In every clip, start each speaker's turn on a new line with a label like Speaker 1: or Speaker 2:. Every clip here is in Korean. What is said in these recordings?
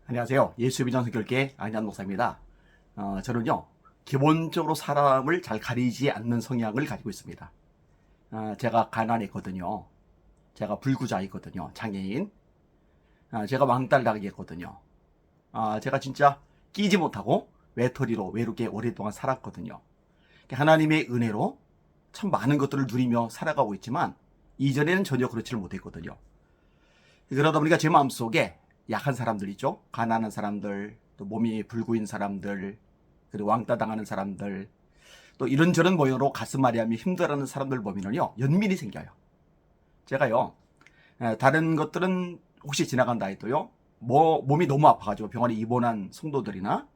Speaker 1: 안녕하세요. 예수 비전 선교회 안현 목사입니다. 저는요, 기본적으로 사람을 잘 가리지 않는 성향을 가지고 있습니다. 제가 가난했거든요. 제가 불구자이거든요. 장애인. 제가 왕따를 당했거든요. 제가 진짜 끼지 못하고 외톨이로 외롭게 오랫동안 살았거든요. 하나님의 은혜로 참 많은 것들을 누리며 살아가고 있지만 이전에는 전혀 그렇지를 못했거든요. 그러다 보니까 제 마음속에 약한 사람들 있죠. 가난한 사람들, 또 몸이 불구인 사람들, 그리고 왕따 당하는 사람들, 또 이런저런 모양으로 가슴 마리하며 힘들어하는 사람들 보면요, 연민이 생겨요. 제가요, 다른 것들은 혹시 지나간다 해도요, 몸이 너무 아파가지고 병원에 입원한 성도들이나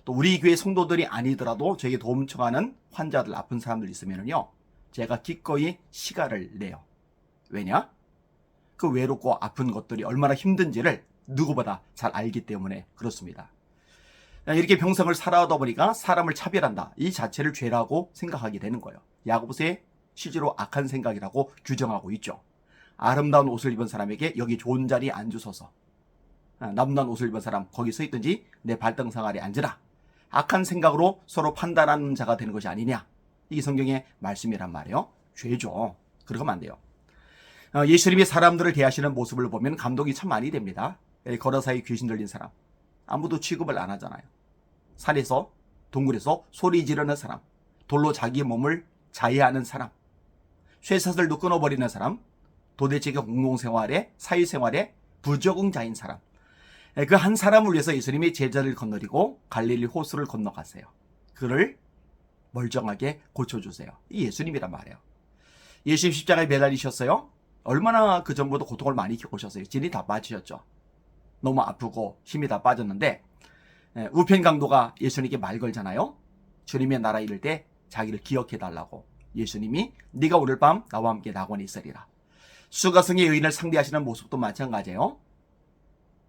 Speaker 1: 또 우리 교회 성도들이 아니더라도 저에게 도움 청하는 환자들, 아픈 사람들 있으면요, 제가 기꺼이 시간을 내요. 왜냐? 그 외롭고 아픈 것들이 얼마나 힘든지를 누구보다 잘 알기 때문에 그렇습니다. 이렇게 평생을 살아오다 보니까 사람을 차별한다, 이 자체를 죄라고 생각하게 되는 거예요. 야고보서에 실제로 악한 생각이라고 규정하고 있죠. 아름다운 옷을 입은 사람에게 여기 좋은 자리에 앉으소서, 남다운 옷을 입은 사람 거기 서 있든지 내 발등상 아래 앉으라. 악한 생각으로 서로 판단하는 자가 되는 것이 아니냐, 이게 성경의 말씀이란 말이에요. 죄죠. 그러면 안 돼요. 예수님이 사람들을 대하시는 모습을 보면 감동이 참 많이 됩니다. 걸어사이 귀신 들린 사람, 아무도 취급을 안 하잖아요. 산에서 동굴에서 소리 지르는 사람, 돌로 자기 몸을 자해하는 사람, 쇠사슬도 끊어버리는 사람, 도대체 공동생활에 사회생활에 부적응자인 사람, 그 한 사람을 위해서 예수님이 제자를 건너리고 갈릴리 호수를 건너가세요. 그를 멀쩡하게 고쳐주세요. 이 예수님이란 말이에요. 예수님 십자가에 매달리셨어요. 얼마나 그 전부터 고통을 많이 겪으셨어요. 진이 다 빠지셨죠. 너무 아프고 힘이 다 빠졌는데 우편 강도가 예수님께 말 걸잖아요. 주님의 나라 이를 때 자기를 기억해달라고. 예수님이 네가 오늘 밤 나와 함께 낙원에 있으리라. 수가성의 여인을 상대하시는 모습도 마찬가지예요.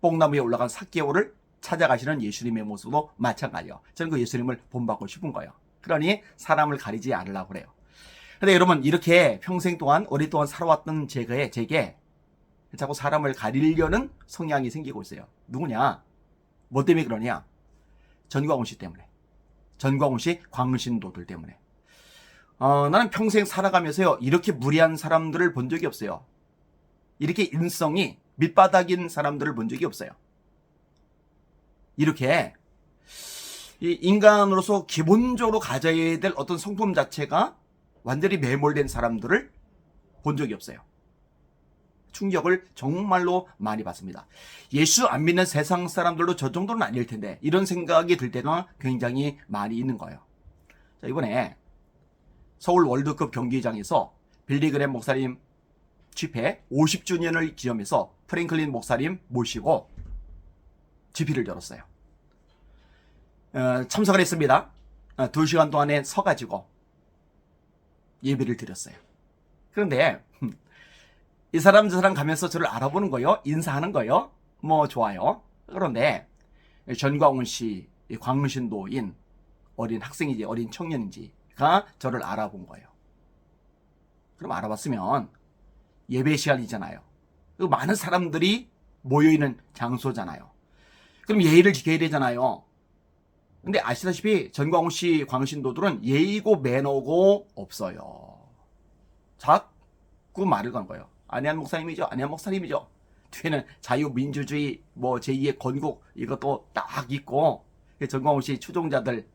Speaker 1: 뽕나무에 올라간 삭개오를 찾아가시는 예수님의 모습도 마찬가지예요. 저는 그 예수님을 본받고 싶은 거예요. 그러니 사람을 가리지 않으려고 그래요. 근데 여러분, 이렇게 평생 동안 오랫동안 살아왔던 제게 자꾸 사람을 가리려는 성향이 생기고 있어요. 누구냐? 뭐 때문에 그러냐? 전광훈 씨 때문에. 전광훈 씨 광신도들 때문에. 나는 평생 살아가면서요, 이렇게 무례한 사람들을 본 적이 없어요. 이렇게 인성이 밑바닥인 사람들을 본 적이 없어요. 이렇게 인간으로서 기본적으로 가져야 될 어떤 성품 자체가 완전히 매몰된 사람들을 본 적이 없어요. 충격을 정말로 많이 받습니다. 예수 안 믿는 세상 사람들도 저 정도는 아닐 텐데, 이런 생각이 들 때가 굉장히 많이 있는 거예요. 자, 이번에 서울 월드컵 경기장에서 빌리그램 목사님 집회 50주년을 기념해서 프랭클린 목사님 모시고 집회를 열었어요. 참석을 했습니다. 2시간 동안에 서가지고 예배를 드렸어요. 그런데 이 사람 저 사람 가면서 저를 알아보는 거요, 인사하는 거요, 뭐 좋아요. 그런데 전광훈 씨, 광신도인 어린 학생인지 어린 청년인지가 저를 알아본 거예요. 그럼 알아봤으면 예배 시간이잖아요. 그리고 많은 사람들이 모여있는 장소잖아요. 그럼 예의를 지켜야 되잖아요. 근데 아시다시피 전광훈 씨 광신도들은 예의고 매너고 없어요. 자꾸 말을 건 거예요. 안현 목사님이죠. 안현 목사님이죠. 뒤에는 자유민주주의 뭐 제2의 건국 이것도 딱 있고, 전광훈 씨 추종자들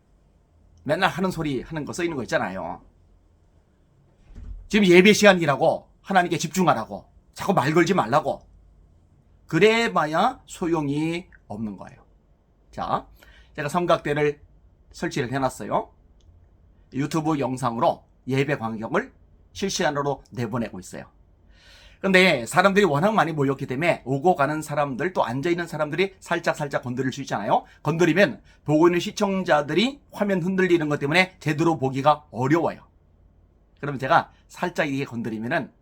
Speaker 1: 맨날 하는 소리 하는 거 써 있는 거 있잖아요. 지금 예배 시간이라고 하나님께 집중하라고 자꾸 말 걸지 말라고. 그래봐야 소용이 없는 거예요. 자, 제가 삼각대를 설치를 해놨어요. 유튜브 영상으로 예배 광경을 실시간으로 내보내고 있어요. 근데 사람들이 워낙 많이 모였기 때문에 오고 가는 사람들, 또 앉아있는 사람들이 살짝 건드릴 수 있잖아요. 건드리면 보고 있는 시청자들이 화면 흔들리는 것 때문에 제대로 보기가 어려워요. 그러면 제가 살짝 이렇게 건드리면은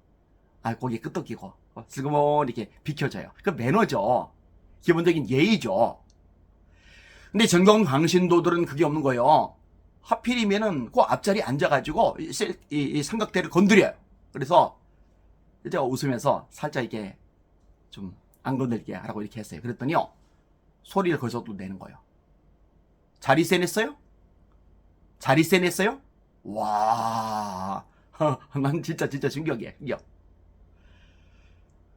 Speaker 1: 고개 끄덕이고 슬그머니 이렇게 비켜져요. 그 매너죠. 기본적인 예의죠. 근데 전광훈 광신도들은 그게 없는 거예요. 하필이면은 그 앞자리에 앉아가지고 이 삼각대를 건드려요. 그래서 제가 웃으면서 살짝 이렇게 좀 안 건들게 하라고 이렇게 했어요. 그랬더니요, 소리를 거기서도 내는 거예요. 자리세 냈어요? 자리세 냈어요? 와, 난 진짜 충격이야, 충격.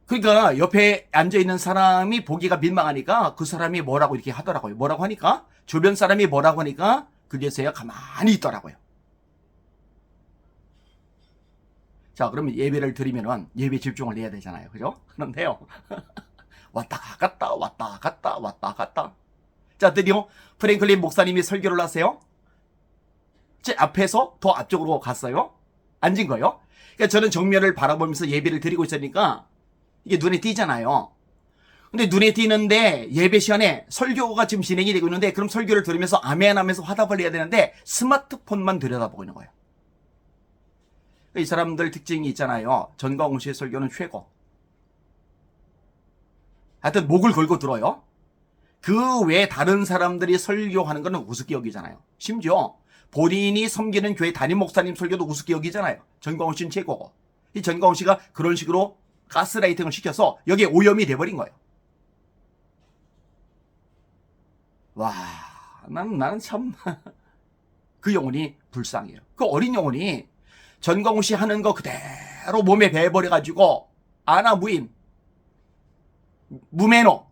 Speaker 1: 그러니까 옆에 앉아있는 사람이 보기가 민망하니까 그 사람이 뭐라고 이렇게 하더라고요. 뭐라고 하니까, 주변 사람이 뭐라고 하니까 그제서야 가만히 있더라고요. 자, 그러면 예배를 드리면은 예배 집중을 해야 되잖아요. 그죠? 그런데요. 왔다 갔다, 왔다 갔다, 왔다 갔다. 자, 드디어 프랭클린 목사님이 설교를 하세요. 제 앞에서 더 앞쪽으로 갔어요. 앉은 거예요. 그러니까 저는 정면을 바라보면서 예배를 드리고 있으니까 이게 눈에 띄잖아요. 근데 눈에 띄는데 예배 시간에 설교가 지금 진행이 되고 있는데 그럼 설교를 들으면서 아멘 하면서 화답을 해야 되는데 스마트폰만 들여다보고 있는 거예요. 이 사람들 특징이 있잖아요. 전광훈 씨의 설교는 최고. 하여튼 목을 걸고 들어요. 그 외에 다른 사람들이 설교하는 거는 우습게 여기잖아요. 심지어 본인이 섬기는 교회 담임 목사님 설교도 우습게 여기잖아요. 전광훈 씨는 최고고. 이 전광훈 씨가 그런 식으로 가스라이팅을 시켜서 여기에 오염이 돼버린 거예요. 와, 나는 참 그 영혼이 불쌍해요. 그 어린 영혼이 전광훈 씨 하는 거 그대로 몸에 배버려가지고 아나무인, 무매너,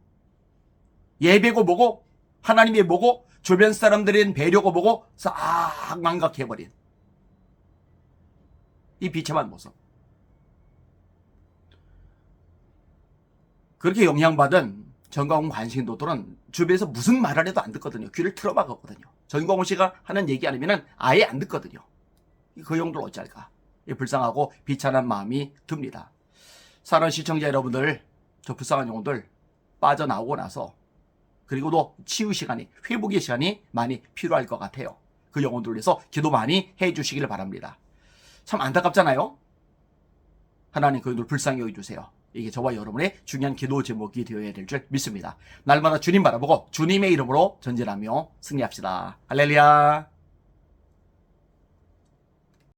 Speaker 1: 예배고 뭐고 하나님의 뭐고 주변 사람들은 배려고 뭐고 싹 망각해버린 이 비참한 모습. 그렇게 영향받은 전광훈 관심도들은 주변에서 무슨 말을 해도 안 듣거든요. 귀를 틀어막았거든요. 전광훈 씨가 하는 얘기 아니면 아예 안 듣거든요. 그 형들 어쩔까? 불쌍하고 비참한 마음이 듭니다. 사랑하는 시청자 여러분들, 저 불쌍한 영혼들 빠져나오고 나서 그리고 또 치유 시간이, 회복의 시간이 많이 필요할 것 같아요. 그 영혼들을 위해서 기도 많이 해주시기를 바랍니다. 참 안타깝잖아요. 하나님 그 영혼들 불쌍히 여겨주세요. 이게 저와 여러분의 중요한 기도 제목이 되어야 될 줄 믿습니다. 날마다 주님 바라보고 주님의 이름으로 전진하며 승리합시다. 할렐루야.